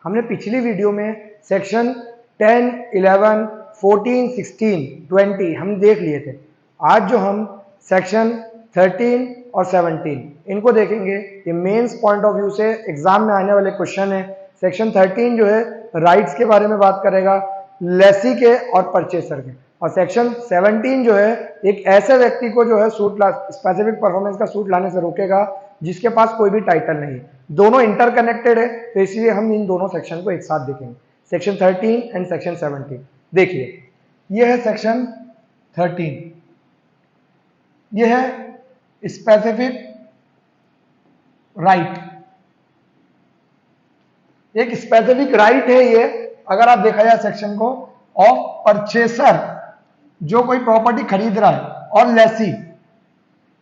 हमने पिछली वीडियो में सेक्शन 10, 11, 14, 16, 20 हम देख लिए थे। आज जो हम सेक्शन 13 और 17 इनको देखेंगे, ये मेंस पॉइंट ऑफ व्यू से एग्जाम में आने वाले क्वेश्चन है। सेक्शन 13 जो है राइट्स के बारे में बात करेगा, लेसी के और परचेसर के, और सेक्शन 17 जो है एक ऐसे व्यक्ति को जो है स्पेसिफिक परफॉर्मेंस का सूट लाने से रोकेगा जिसके पास कोई भी टाइटल नहीं है। दोनों इंटरकनेक्टेड है, तो इसलिए हम इन दोनों सेक्शन को एक साथ देखेंगे, सेक्शन 13 एंड सेक्शन 17। देखिए, यह है सेक्शन 13, यह है स्पेसिफिक राइट। एक स्पेसिफिक राइट है ये, अगर आप देखा जाए सेक्शन को, ऑफ परचेसर जो कोई प्रॉपर्टी खरीद रहा है, और लेसी।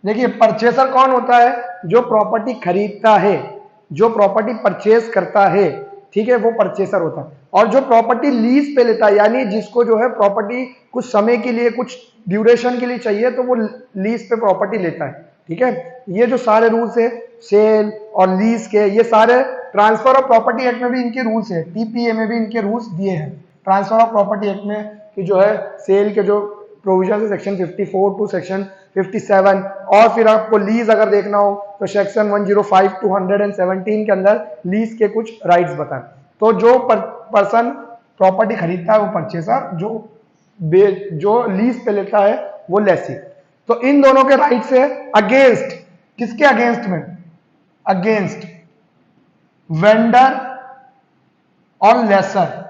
देखिए, परचेसर कौन होता है? जो प्रॉपर्टी खरीदता है, जो प्रॉपर्टी परचेस करता है, ठीक है, वो परचेसर होता है। और जो प्रॉपर्टी लीज पे लेता है, यानी जिसको जो है प्रॉपर्टी कुछ समय के लिए, कुछ ड्यूरेशन के लिए चाहिए, तो वो लीज पे प्रॉपर्टी लेता है, ठीक है। ये जो सारे रूल्स है सेल और लीज के, ये सारे ट्रांसफर ऑफ प्रॉपर्टी एक्ट में भी इनके रूल्स है, टीपीए में भी इनके रूल्स दिए हैं। ट्रांसफर ऑफ प्रॉपर्टी एक्ट में कि जो है सेल के जो प्रोविजन है सेक्शन 54 टू सेक्शन 57, और फिर आपको लीज अगर देखना हो तो सेक्शन 105 टू 117 के अंदर लीज के कुछ राइट्स बताएं। तो जो पर्सन प्रॉपर्टी खरीदता है वो परचेसर, जो लीज पे लेता है वो लेसी। तो इन दोनों के राइट्स है अगेंस्ट, किसके अगेंस्ट में? अगेंस्ट वेंडर और लेसर।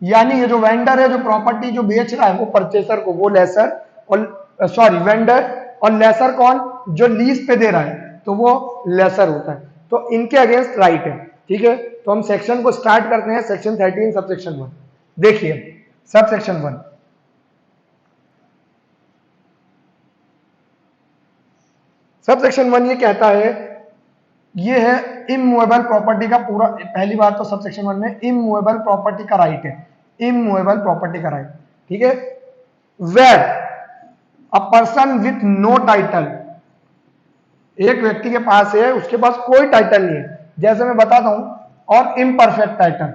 यानी ये जो वेंडर है, जो प्रॉपर्टी जो बेच रहा है वो परचेसर को, वो लेसर, और सॉरी वेंडर, और लेसर कौन? जो लीज पे दे रहा है, तो वो लेसर होता है। तो इनके अगेंस्ट राइट है, ठीक है। तो हम सेक्शन को स्टार्ट करते हैं, सेक्शन 13 सबसेक्शन 1। देखिए, सबसेक्शन 1, सबसेक्शन 1 ये कहता है, ये है इमूवेबल प्रॉपर्टी का पूरा। पहली बात तो सबसेक्शन 1 में इमूवेबल प्रॉपर्टी का राइट है, इमूवेबल प्रॉपर्टी का राइट, ठीक है। Where a person with no title, एक व्यक्ति के पास है, उसके पास कोई टाइटल नहीं है, जैसे मैं बताता हूं, और इम्परफेक्ट टाइटल,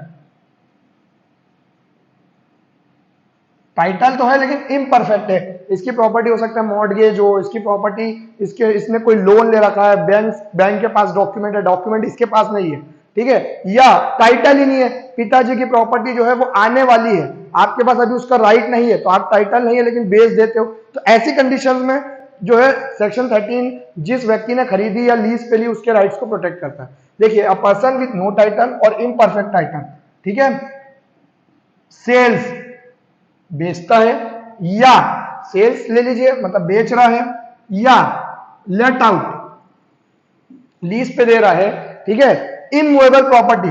टाइटल तो है लेकिन इम्परफेक्ट है। इसकी प्रॉपर्टी हो सकता है मॉर्गेज हो, इसकी प्रॉपर्टी, इसने कोई लोन ले रखा है, बैंक के पास डॉक्यूमेंट है, डॉक्यूमेंट इसके पास नहीं है, ठीक है, या टाइटल ही नहीं है, पिताजी की प्रॉपर्टी जो है वो आने वाली है, आपके पास अभी उसका राइट नहीं है, तो आप टाइटल नहीं है लेकिन बेच देते हो। तो ऐसी कंडीशन में जो है सेक्शन 13 जिस व्यक्ति ने खरीदी या लीज पे ली उसके राइट्स को प्रोटेक्ट करता है। देखिए, a person with no title और इम्परफेक्ट टाइटल, ठीक है, सेल्स बेचता है, या सेल्स ले लीजिए मतलब बेच रहा है, या लेट आउट लीज पे दे रहा है, ठीक है, इमूवेबल प्रॉपर्टी,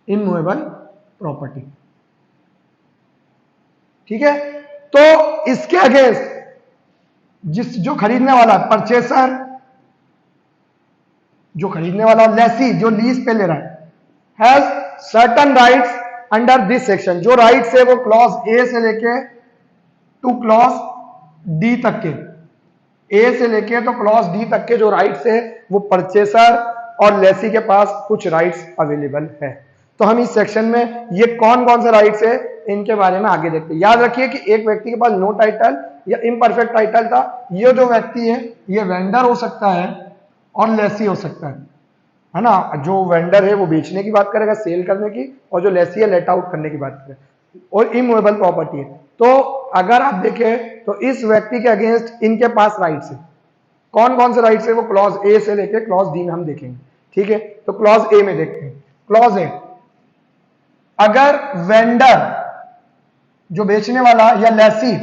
इमूवेबल प्रॉपर्टी, ठीक है। तो इसके अगेंस्ट जो खरीदने वाला परचेसर, जो खरीदने वाला, लेसी जो लीज पे ले रहा है, has certain rights under this section. जो राइट्स है वो क्लॉज ए से लेके टू क्लॉज डी तक के, ए से लेके तो क्लॉज डी तक के जो राइट्स है वो परचेसर और लेसी के पास कुछ राइट्स अवेलेबल है। तो हम इस सेक्शन में ये कौन कौन से राइट्स है इनके बारे में आगे देखते हैं। याद रखिए कि एक व्यक्ति के पास नो टाइटल या इम्परफेक्ट टाइटल था, ये जो व्यक्ति है ये वेंडर हो सकता है और लेसी हो सकता है ना। जो वेंडर है वो बेचने की बात करेगा, सेल करने की, और जो लेसी है लेट आउट करने की बात करेगा, और इमूवेबल प्रॉपर्टी है। तो अगर आप देखें तो इस व्यक्ति के अगेंस्ट इनके पास राइट्स है, कौन कौन से राइट्स है वो क्लॉज ए से लेके क्लॉज डी में हम देखेंगे, ठीक है। तो क्लॉज ए में देखते हैं। क्लॉज ए, अगर वेंडर जो बेचने वाला या लेसी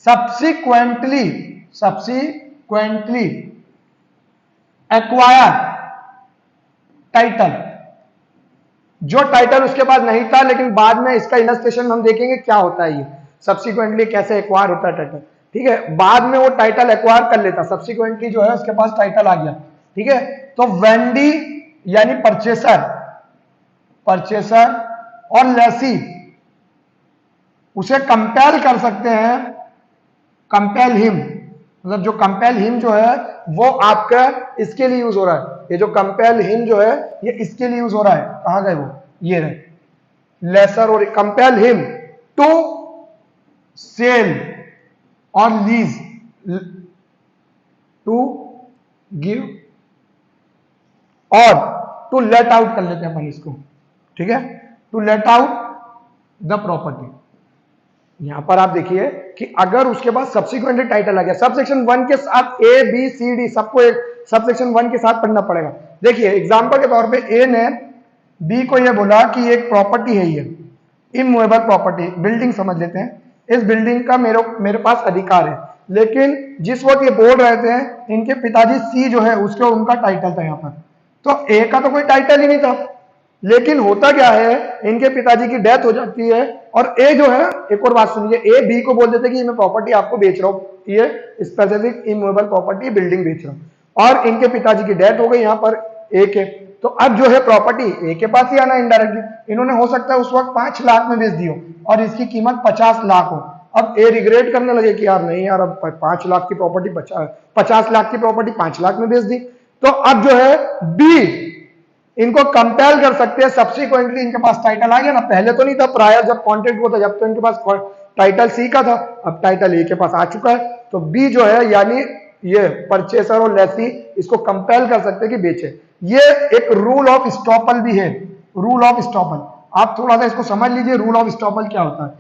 सब्सिक्वेंटली एक्वायर टाइटल, जो टाइटल उसके पास नहीं था लेकिन बाद में इसका इलस्ट्रेशन हम देखेंगे क्या होता है, ये सब्सिक्वेंटली कैसे एक्वायर होता है टाइटल, ठीक है। बाद में वो टाइटल एक्वायर कर लेता, सब्सिक्वेंटली जो है उसके पास टाइटल आ गया, ठीक है। तो वेंडी यानी परचेसर और लेसी उसे कंपेल कर सकते हैं, कंपेल हिम, मतलब जो कंपेल हिम जो है वो आपका इसके लिए यूज हो रहा है, ये जो कंपेल हिम जो है ये इसके लिए यूज हो रहा है, कहां गए वो, ये रहे, लेसर और कंपेल हिम टू सेल और लीज, टू गिव और टू लेट आउट कर लेते हैं अपन इसको, ठीक है, to let out the property. यहां पर आप देखिए कि अगर उसके बाद सब्सिक्वेंटली टाइटल आ गया, सबसेक्शन 1 के साथ ए बी सी डी सबको एक सबसेक्शन 1 के साथ पढ़ना पड़ेगा। देखिए एग्जांपल के तौर पे ए ने बी को यह बोला कि एक प्रॉपर्टी है, ये इमूवेबल प्रॉपर्टी, बिल्डिंग समझ लेते हैं, इस बिल्डिंग का मेरे पास अधिकार है, लेकिन जिस वक्त ये बोल रहे थे इनके पिताजी सी जो है उसके उनका टाइटल था यहाँ पर, तो ए का तो कोई टाइटल ही नहीं था, लेकिन होता क्या है इनके पिताजी की डेथ हो जाती है और ए जो है, एक और बात सुनिए, ए बी को बोल देते कि मैं प्रॉपर्टी आपको बेच रहा हूं, ये स्पेसिफिक इमूवेबल प्रॉपर्टी बिल्डिंग बेच रहा हूं, और इनके पिताजी की डेथ हो गई यहाँ पर ए के, तो अब जो है प्रॉपर्टी ए के पास ही आना इनडायरेक्टली। इन्होंने हो सकता है उस वक्त 5 लाख में बेच दी हो और इसकी कीमत 50 लाख हो, अब ए रिग्रेट करने लगे कि यार नहीं यार, अब 5 लाख की प्रॉपर्टी 50 लाख की प्रॉपर्टी 5 लाख में बेच दी, तो अब जो है बी इनको कंपेल कर सकते हैं, सब्सिक्वेंटली इनके पास टाइटल आ गया ना, पहले तो नहीं था, प्रायर जब कॉन्ट्रैक्ट हुआ था जब तो इनके पास टाइटल सी का था, अब टाइटल ए के पास आ चुका है, तो बी जो है यानी ये परचेसर और लेसी इसको कंपेल कर सकते हैं कि बेचे। ये एक रूल ऑफ स्टॉपल भी है, रूल ऑफ स्टॉपल, आप थोड़ा सा इसको समझ लीजिए रूल ऑफ स्टॉपल क्या होता है,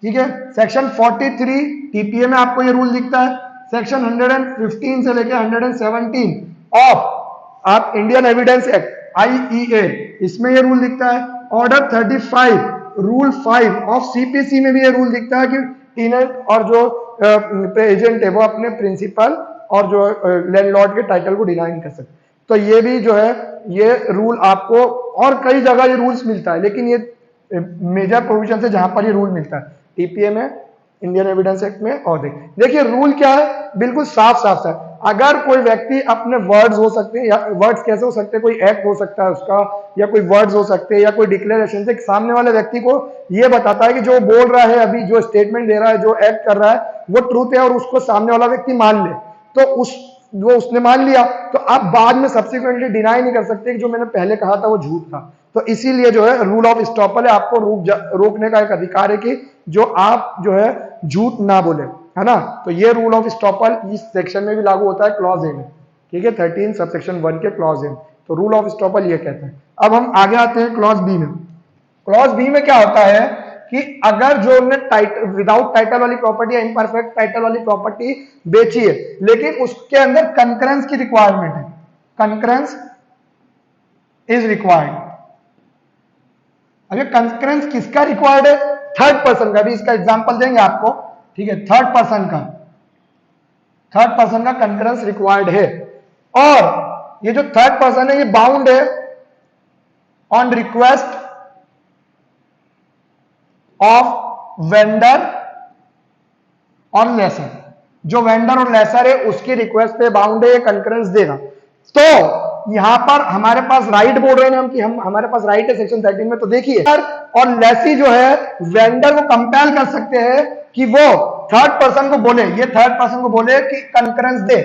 ठीक है। सेक्शन 43 टीपीए में आपको ये रूल दिखता है, सेक्शन 115 से लेकर 117 ऑफ आप इंडियन एविडेंस एक्ट IEA इसमें ये रूल दिखता है, ऑर्डर 35 रूल 5 ऑफ सीपीसी में भी ये रूल दिखता है कि टेनेंट और जो एजेंट है वो अपने प्रिंसिपल और जो लैंडलॉर्ड के टाइटल को डिनाई नहीं कर सकते, तो ये भी जो है ये रूल आपको और कई जगह ये रूल्स मिलता है, लेकिन ये मेजर प्रोविजन से जहां पर ये रूल मिलता है टीपीए में, इंडियन एविडेंस एक्ट में, और देखिए रूल क्या है, बिल्कुल साफ साफ है। अगर कोई व्यक्ति अपने वर्ड्स हो सकते हैं, या वर्ड्स कैसे हो सकते हैं, कोई एक्ट हो सकता है उसका, या कोई वर्ड्स हो सकते हैं, या कोई डिक्लेरेशन से सामने वाले व्यक्ति को यह बताता है कि जो बोल रहा है अभी, जो स्टेटमेंट दे रहा है, जो एक्ट कर रहा है वो ट्रूथ है और उसको सामने वाला व्यक्ति मान ले, तो वो उसने मान लिया, तो आप बाद में सब्सिक्वेंटली डिनाई नहीं कर सकते कि जो मैंने पहले कहा था वो झूठ था। तो इसीलिए जो है रूल ऑफ स्टॉपल है, आपको रोकने का एक अधिकार है कि जो आप जो है झूठ ना बोले, है ना। तो ये रूल ऑफ स्टॉपल इस सेक्शन में भी लागू होता है, क्लॉज ए में, ठीक है, 13 सबसेक्शन 1 के क्लॉज ए। तो रूल ऑफ स्टॉपल ये कहता है। अब हम आगे आते हैं क्लॉज बी में। क्लॉज बी में क्या होता है कि अगर जो टाइटल विदाउट टाइटल वाली प्रॉपर्टी या इम्परफेक्ट टाइटल वाली प्रॉपर्टी बेची है, लेकिन उसके अंदर कंकरेंस की रिक्वायरमेंट है, कंकरेंस इज रिक्वायर्ड। अगर कंकरेंस किसका रिक्वायर्ड है, थर्ड पर्सन का, भी इसका एग्जांपल देंगे आपको, ठीक है, थर्ड पर्सन का कंकरेंस रिक्वायर्ड है, और ये जो थर्ड पर्सन है ये बाउंड है ऑन रिक्वेस्ट ऑफ वेंडर और लेसर। जो वेंडर और लेसर है उसकी रिक्वेस्ट पे बाउंड है, ये कंकरेंस देगा। तो यहां पर हमारे पास राइट बोल रहे हैं हम कि हमारे पास राइट है सेक्शन 13 में। तो देखिए और लेसी जो है वेंडर को कंपेल कर सकते हैं कि वो थर्ड पर्सन को बोले, ये थर्ड पर्सन को बोले कि कंकरेंस दे।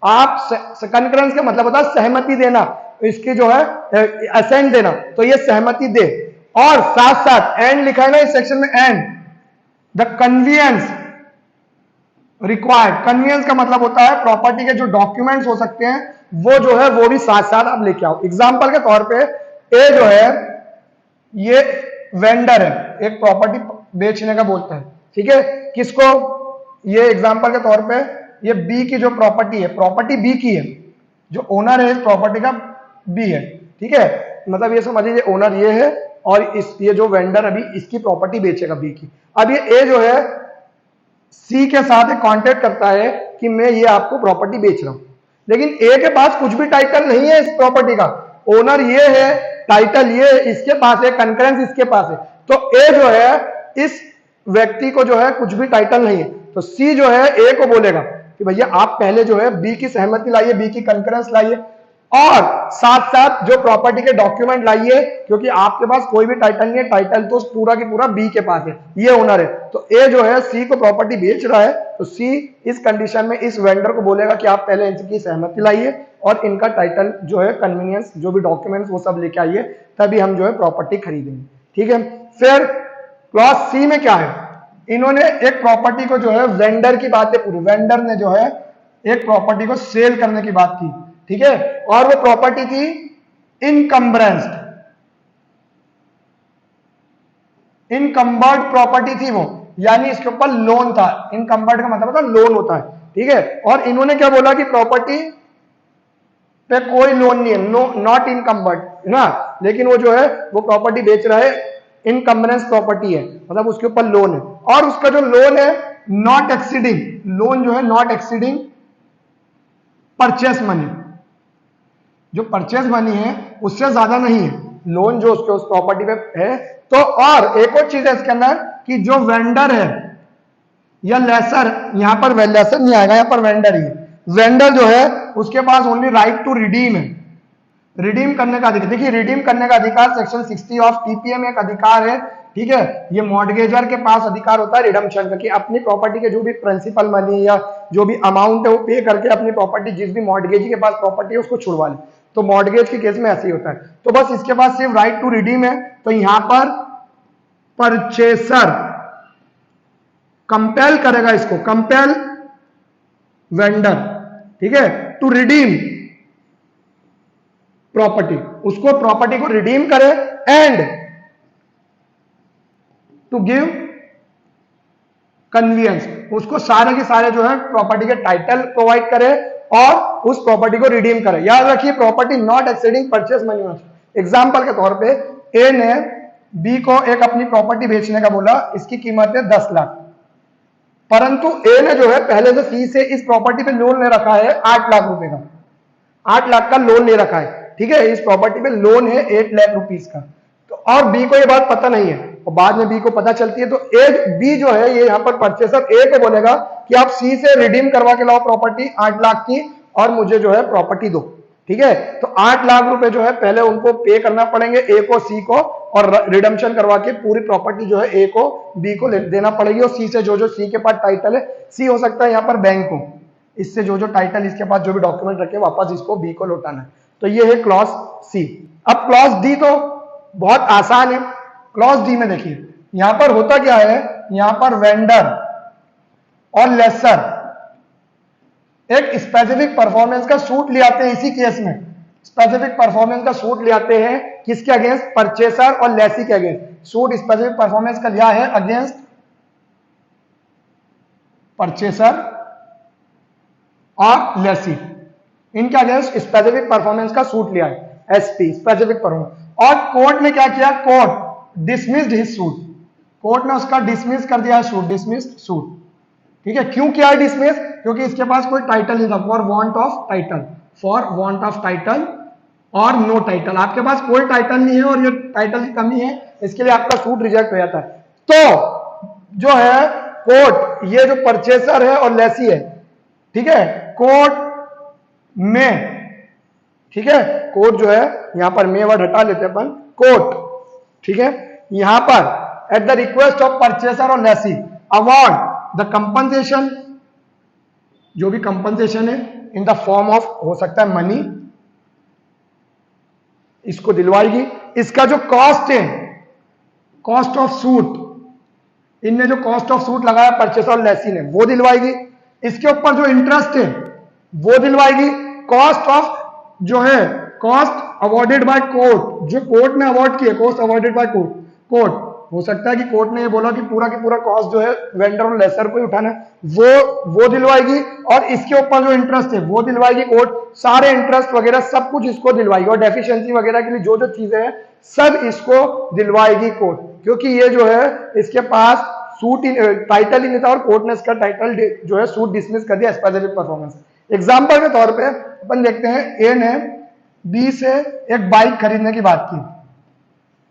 आप कंकरेंस का मतलब होता है सहमति देना, इसकी जो है असेंट देना, तो ये सहमति दे। और साथ साथ एंड लिखा है ना इस सेक्शन में, and the convenience required. Convenience का मतलब होता है प्रॉपर्टी के जो डॉक्यूमेंट्स हो सकते हैं वो जो है वो भी साथ साथ आप लेके आओ। एग्जांपल के तौर पे ए जो है ये वेंडर है, एक प्रॉपर्टी बेचने का बोलता है, ठीक है, किसको, ये एग्जांपल के तौर पे ये बी की जो प्रॉपर्टी है, प्रॉपर्टी बी की है, जो ओनर है इस प्रॉपर्टी का बी है, ठीक है, मतलब ये समझ लीजिए ओनर ये है और ये जो वेंडर अभी इसकी प्रॉपर्टी बेचेगा बी की। अब ये ए जो है सी के साथ कॉन्टेक्ट करता है कि मैं ये आपको प्रॉपर्टी बेच रहा हूं, लेकिन ए के पास कुछ भी टाइटल नहीं है इस प्रॉपर्टी का, ओनर ये है, टाइटल ये इसके पास है, कंकरेंस इसके पास है, तो ए जो है इस व्यक्ति को जो है कुछ भी टाइटल नहीं है, तो सी जो है ए को बोलेगा कि भैया आप पहले जो है बी की सहमति लाइए, बी की कंकरेंस लाइए, और साथ साथ जो प्रॉपर्टी के डॉक्यूमेंट लाइए, क्योंकि आपके पास कोई भी टाइटल नहीं है, टाइटल तो पूरा की पूरा बी के पास है, ये ओनर है। तो ए जो है सी को प्रॉपर्टी बेच रहा है, तो सी इस कंडीशन में इस वेंडर को बोलेगा कि आप पहले इनकी सहमति लाइए, और इनका टाइटल जो है कन्वीनियंस जो भी डॉक्यूमेंट्स वो सब लेके आइए, तभी हम जो है प्रॉपर्टी खरीदेंगे। ठीक है, फिर क्लॉज सी में क्या है, इन्होंने एक प्रॉपर्टी को जो है वेंडर की बात है पूरी, वेंडर ने जो है एक प्रॉपर्टी को सेल करने की बात की। ठीक है, और वो प्रॉपर्टी थी इनकम्बरेंस्ड, इनकम्बर्ड प्रॉपर्टी थी वो, यानी इसके ऊपर लोन था। इनकम्बर्ड का मतलब होता है लोन होता है। ठीक है, और इन्होंने क्या बोला कि प्रॉपर्टी पे कोई लोन नहीं है, नो नॉट इनकम्बर्ड है ना, लेकिन वो जो है वो प्रॉपर्टी बेच रहा है, इनकम्बरेंस प्रॉपर्टी है, मतलब उसके ऊपर लोन है, और उसका जो लोन है नॉट एक्सीडिंग, लोन जो है नॉट एक्सीडिंग परचेस मनी, जो परचेस मनी है उससे ज्यादा नहीं है लोन जो उसके उस प्रॉपर्टी पे है। तो और एक और चीज है इसके अंदर कि जो वेंडर है या लेसर, यहां पर लेसर नहीं आएगा, यहां पर वेंडर ही, वेंडर जो है उसके पास ओनली राइट टू रिडीम है, रिडीम करने का अधिकार। देखिए रिडीम करने का अधिकार सेक्शन 60 ऑफ टीपीए में एक अधिकार है। ठीक है, ये मॉर्गेजर के पास अधिकार होता है रिडम्पशन का, कि अपनी प्रॉपर्टी के जो भी प्रिंसिपल मनी या जो भी अमाउंट है वो पे करके अपनी प्रॉपर्टी, जिस भी मॉर्गेजी के पास प्रॉपर्टी है उसको छुड़वा ले। तो मॉर्गेज के केस में ऐसे ही होता है। तो बस इसके पास सिर्फ राइट टू रिडीम है, तो यहां पर परचेसर कंपेल करेगा इसको, कंपेल वेंडर, ठीक है, टू रिडीम प्रॉपर्टी, उसको प्रॉपर्टी को रिडीम करे एंड टू गिव कन्वीनियंस, उसको सारे के सारे जो है प्रॉपर्टी के टाइटल प्रोवाइड करे और उस प्रॉपर्टी को रिडीम करे। याद रखिए property not exceeding purchase money. Example के तौर पे ए ने बी को एक अपनी प्रॉपर्टी बेचने का बोला, इसकी कीमत है 10 लाख, परंतु ए ने जो है पहले से सी से इस प्रॉपर्टी पे लोन ले रखा है 8 लाख रुपए का, 8 लाख का लोन ले रखा है। ठीक है, इस प्रॉपर्टी पे लोन है 8 लाख रुपीस का, तो और बी को ये बात पता नहीं है और बाद में बी को पता चलती है, तो ए बी जो है ये यहां पर परचेसर ए को बोलेगा कि आप सी से रिडीम करवा के लाओ प्रॉपर्टी 8 लाख की और मुझे जो है प्रॉपर्टी दो। ठीक है, तो 8 लाख रुपए जो है पहले उनको पे करना पड़ेंगे ए को सी को, और रिडम्पशन करवा के पूरी प्रॉपर्टी जो है ए को बी को देना पड़ेगी, और सी से जो जो सी के पास टाइटल है, सी हो सकता है यहाँ पर बैंक को, इससे जो जो टाइटल इसके पास जो भी डॉक्यूमेंट रखे वापस इसको बी को लौटाना है। तो ये है क्लॉज सी। अब क्लॉज डी तो बहुत आसान है। क्लॉज डी में देखिए यहां पर होता क्या है, यहां पर वेंडर और लेसर एक स्पेसिफिक परफॉर्मेंस का सूट ले आते हैं। इसी केस में स्पेसिफिक परफॉर्मेंस का सूट ले आते हैं किसके अगेंस्ट, परचेसर और लेसी के अगेंस्ट। सूट स्पेसिफिक परफॉर्मेंस का लिया है अगेंस्ट परचेसर और लेसी, इनके अगेंस्ट स्पेसिफिक परफॉर्मेंस का सूट लिया है, एसपी स्पेसिफिक परफॉर्मेंस। और कोर्ट ने क्या किया, court dismissed his suit, court ने उसका डिसमिस कर दिया सूट, डिसमिस्ड सूट। ठीक है, क्यों किया है डिसमिस, क्योंकि इसके पास कोई टाइटल नहीं था, for want of title, for want of title और नो टाइटल, आपके पास कोई टाइटल नहीं है और ये टाइटल की कमी है, इसके लिए आपका सूट रिजेक्ट हो जाता है। तो जो है कोर्ट, ये जो परचेसर है और लेसी है, ठीक है, कोर्ट में, ठीक है, कोर्ट जो है यहां पर मे वर्ड हटा लेते हैं अपन, कोर्ट, ठीक है, यहां पर at the request of purchaser और लेसी अवॉर्ड द कंपनसेशन, जो भी कंपनसेशन है इन द फॉर्म ऑफ, हो सकता है मनी, इसको दिलवाएगी। इसका जो कॉस्ट है, कॉस्ट ऑफ सूट, इनने जो कॉस्ट ऑफ सूट लगाया परचेसर और लेसी ने, वो दिलवाएगी। इसके ऊपर जो इंटरेस्ट है वो दिलवाएगी। कॉस्ट ऑफ जो है, कॉस्ट अवॉर्डेड बाय कोर्ट, जो कोर्ट ने अवॉर्ड किया, cost awarded by court, court हो सकता है कि कोर्ट ने ये बोला कि पूरा की पूरा कॉस्ट जो है वेंडर और लेसर को ही उठाना है, वो दिलवाएगी। और इसके ऊपर जो इंटरेस्ट है वो दिलवाएगी कोर्ट, सारे इंटरेस्ट वगैरह सब कुछ इसको दिलवाएगी, और डेफिशिएंसी वगैरह के लिए जो जो चीजें हैं सब इसको दिलवाएगी कोर्ट, क्योंकि ये जो है इसके पास सूट टाइटल ही नहीं था और कोर्ट ने इसका टाइटल जो है सूट डिसमिस कर दिया स्पेसिफिक परफॉर्मेंस। एग्जाम्पल के तौर पे अपन देखते हैं, ए ने बी से एक बाइक खरीदने की बात की,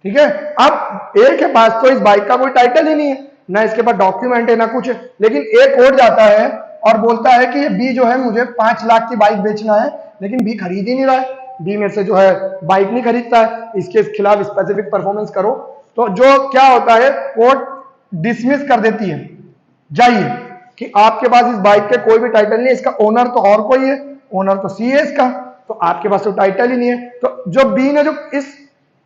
ठीक है, अब ए के पास तो इस बाइक का कोई टाइटल ही नहीं है, ना इसके पास डॉक्यूमेंट है ना कुछ है, लेकिन ए कोर्ट जाता है और बोलता है कि बी जो है मुझे 5 लाख की बाइक बेचना है, लेकिन बी खरीद ही नहीं रहा है, बी में से जो है बाइक नहीं खरीदता है, इसके खिलाफ स्पेसिफिक परफॉर्मेंस करो। तो जो क्या होता है, कोर्ट डिसमिस कर देती है, जाइए कि आपके पास इस बाइक के कोई भी टाइटल नहीं है, इसका ओनर तो और कोई है, ओनर तो सी है इसका, तो आपके पास तो टाइटल ही नहीं है। तो जो बी ने जो इस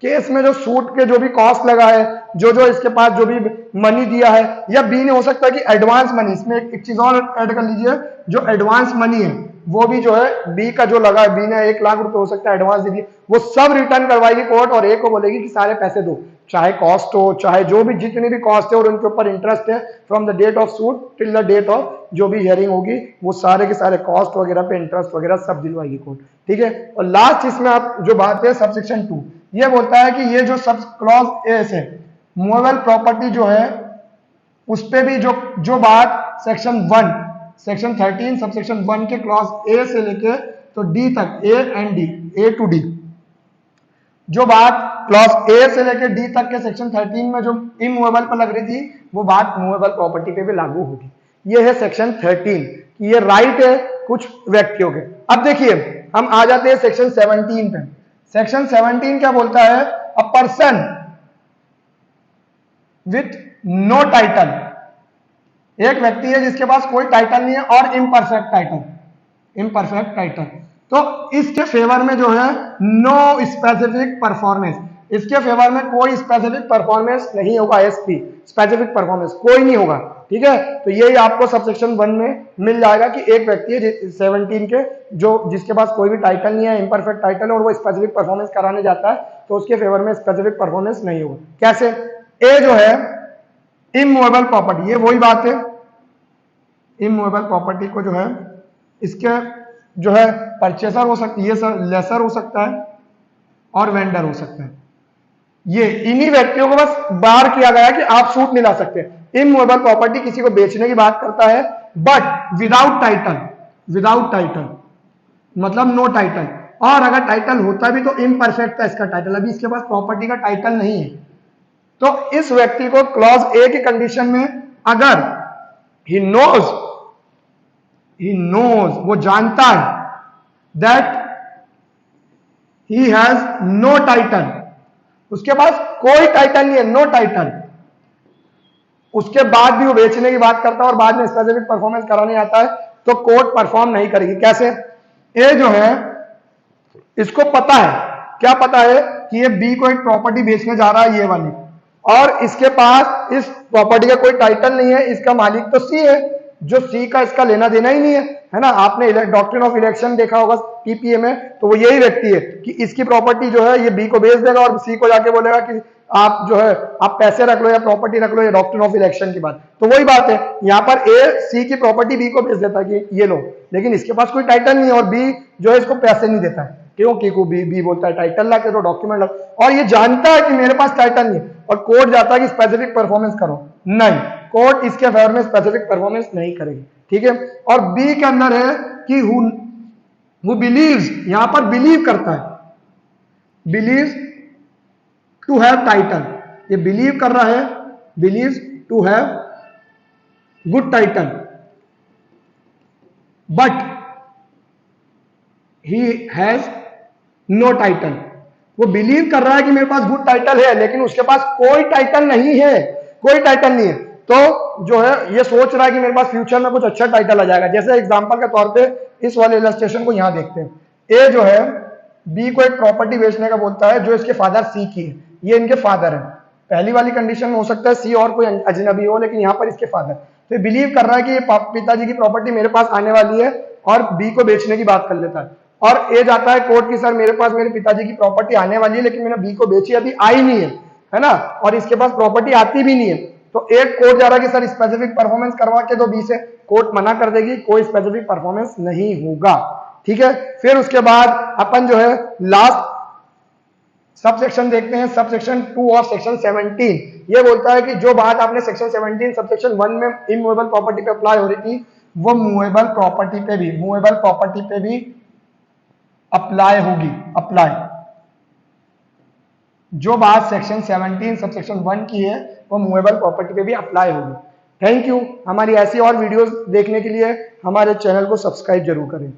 केस में जो सूट के जो भी कॉस्ट लगा है, जो इसके पास जो भी मनी दिया है, या बी ने हो सकता है कि एडवांस मनी, इसमें एक चीज और ऐड कर लीजिए, जो एडवांस मनी है वो भी जो है बी का जो लगा है, बी ने 1 लाख रुपए हो सकता है एडवांस दे दिए, वो सब रिटर्न करवाएगी कोर्ट और ए को बोलेगी कि सारे पैसे दो, चाहे कॉस्ट हो, चाहे जो भी जितनी भी कॉस्ट है और उनके ऊपर इंटरेस्ट है, from the date of suit till the date of जो भी हियरिंग होगी, वो सारे के सारे कॉस्ट वगैरह पे इंटरेस्ट वगैरह सब दिलवाएगी कोर्ट। ठीक है। और लास्ट इसमें आप जो बात है सबसेक्शन 2, ये बोलता है कि ये जो सब क्लॉज ए से मूवेबल प्रॉपर्टी जो है उस पे भी जो बात सेक्शन 1 सेक्शन 13 सबसेक्शन 1 के क्लॉज ए से लेके तो डी तक, A and D, A to D, जो बात क्लॉज ए से लेके डी तक के सेक्शन 13 में जो इमूवेबल पर लग रही थी, वो बात मूवेबल प्रॉपर्टी पे भी लागू होगी। ये है सेक्शन 13 कि ये राइट है कुछ व्यक्तियों के। अब देखिए हम आ जाते हैं सेक्शन 17 पे। सेक्शन 17 क्या बोलता है? A person with no title, एक व्यक्ति है जिसके पास कोई टाइटल नहीं है और इम्परफेक्ट टाइटल, तो इसके फेवर में जो है नो स्पेसिफिक परफॉर्मेंस, इसके फेवर में कोई स्पेसिफिक परफॉर्मेंस नहीं होगा, एसपी स्पेसिफिक परफॉर्मेंस कोई नहीं होगा। ठीक है। तो यही आपको सबसेक्शन 1 में मिल जाएगा कि एक व्यक्ति है 17 के जो जिसके पास कोई भी टाइटल नहीं है, इम्परफेक्ट टाइटल है और वो स्पेसिफिक परफॉर्मेंस कराने जाता है, तो उसके फेवर में स्पेसिफिक परफॉर्मेंस नहीं होगा। कैसे? ए जो है इमूवेबल प्रॉपर्टी, ये वही बात है, इमूवेबल प्रॉपर्टी को जो है इसके जो है परचेसर हो सकती है, लेसर हो सकता है और वेंडर हो सकता है। ये इन्हीं व्यक्तियों को बस बार किया गया कि आप सूट नहीं ला सकते। इमूवेबल प्रॉपर्टी किसी को बेचने की बात करता है, बट विदाउट टाइटल मतलब नो टाइटल, और अगर टाइटल होता भी तो इम्परफेक्ट था इसका टाइटल, अभी इसके पास प्रॉपर्टी का टाइटल नहीं है। तो इस व्यक्ति को क्लॉज ए की कंडीशन में अगर ही नोज वो जानता है that he has no title, उसके पास कोई टाइटल नहीं है, नो टाइटल, उसके बाद भी वो बेचने की बात करता है और बाद में स्पेसिफिक परफॉर्मेंस कराने आता है, तो कोर्ट परफॉर्म नहीं करेगी। कैसे? ए जो है इसको पता है, क्या पता है कि ये बी को एक प्रॉपर्टी बेचने जा रहा है ये वाली, और इसके पास इस प्रॉपर्टी का कोई टाइटल नहीं है, इसका मालिक तो सी है, जो सी का इसका लेना देना ही नहीं है ना। आपने डॉक्ट्रिन ऑफ इलेक्शन देखा होगा पीपीए में, तो वो यही व्यक्ति है कि इसकी प्रॉपर्टी जो है ये बी को बेच देगा और सी को जाके बोलेगा कि आप जो है आप पैसे रख लो या प्रॉपर्टी रख लो, ये डॉक्ट्रिन ऑफ इलेक्शन की बात। तो वही बात है, यहाँ पर ए सी की प्रॉपर्टी बी को बेच देता है कि ये लो, लेकिन इसके पास कोई टाइटल नहीं है और बी जो है इसको पैसे नहीं देता है। क्यों? क्योंकि बी बोलता है टाइटल ला के दो, डॉक्यूमेंट ला, और ये जानता है कि मेरे पास टाइटल नहीं, और कोर्ट जाता है कि स्पेसिफिक परफॉर्मेंस करो, नहीं, कोर्ट इसके फेवर में स्पेसिफिक परफॉर्मेंस नहीं करेगी। ठीक है। और बी के अंदर है कि हु बिलीव्स, यहां पर बिलीव करता है, बिलीव्स टू हैव टाइटल, ये बिलीव कर रहा है, believes to have good title, but he has no title, वो बिलीव कर रहा है कि मेरे पास गुड टाइटल है, लेकिन उसके पास कोई टाइटल नहीं है, कोई टाइटल नहीं है। तो जो है ये सोच रहा है कि मेरे पास फ्यूचर में कुछ अच्छा टाइटल आ जाएगा। जैसे एग्जांपल के तौर पे इस वाले इलस्ट्रेशन को यहां देखते हैं, ए जो है बी को एक प्रॉपर्टी बेचने का बोलता है जो इसके फादर सी की है, ये इनके फादर है। पहली वाली कंडीशन में हो सकता है सी और कोई अजनबी हो, लेकिन यहाँ पर इसके फादर, तो बिलीव कर रहा है कि ये पिताजी की प्रॉपर्टी मेरे पास आने वाली है और बी को बेचने की बात कर लेता है, और ए जाता है कोर्ट की सर मेरे पास मेरे पिताजी की प्रॉपर्टी आने वाली है लेकिन मैंने बी को बेची अभी आई नहीं है ना, और इसके पास प्रॉपर्टी आती भी नहीं है। तो एक कोर्ट जा रहा है कि सर स्पेसिफिक परफॉर्मेंस करवा के दो बी से, कोर्ट मना कर देगी, कोई स्पेसिफिक परफॉर्मेंस नहीं होगा। ठीक है। फिर उसके बाद अपन जो है लास्ट सब सेक्शन देखते हैं, सब सेक्शन 2 ऑफ सेक्शन 17। ये बोलता है कि जो बात आपने सेक्शन 17 सब सेक्शन 1 में इमूवेबल प्रॉपर्टी पे अप्लाई हो रही थी, वो मूवेबल प्रॉपर्टी पे भी अप्लाई होगी। अप्लाई जो बात सेक्शन 17 सब सेक्शन 1 की है वो मूवेबल प्रॉपर्टी पे भी अप्लाई होगी। Thank you. हमारी ऐसी और वीडियोस देखने के लिए हमारे चैनल को सब्सक्राइब जरूर करें।